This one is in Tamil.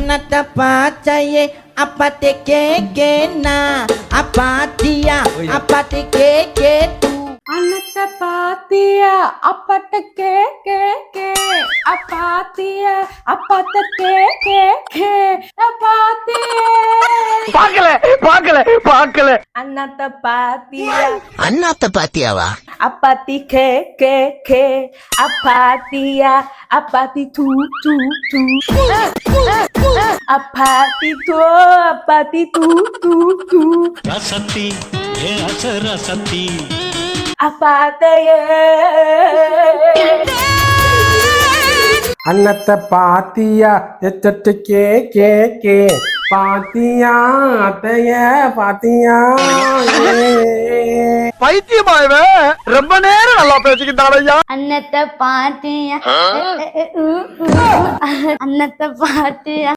அன்னத்தை பார்த்தையே அப்பாத்தே கேக்கேனா அப்பாத்தியா அப்பாத்தே கேக்கே தூ அன்னத்தை பாத்தியா அப்பட்ட கே அப்பாத்தியா அப்பத்த கே பாக்கல அன்னத்தை பாத்தியா அண்ணாத்த பாத்தியாவா அப்பாத்தி கே அப்பாத்தியா அப்பாத்தி தூ அப்பாத்தி தூ ரசத்தி ஏ அசரசத்தி அப்பாத்தையே அன்னத்தை பாத்தியா எச்சட்டு கே பாத்தியா அத்தைய பாத்தியா பைத்தியமாயவே ரொம்ப நேரம் நல்லா பேசிக்கிட்டாரையா அன்னத்தை பாத்தியா அன்னத்தை பாத்தியா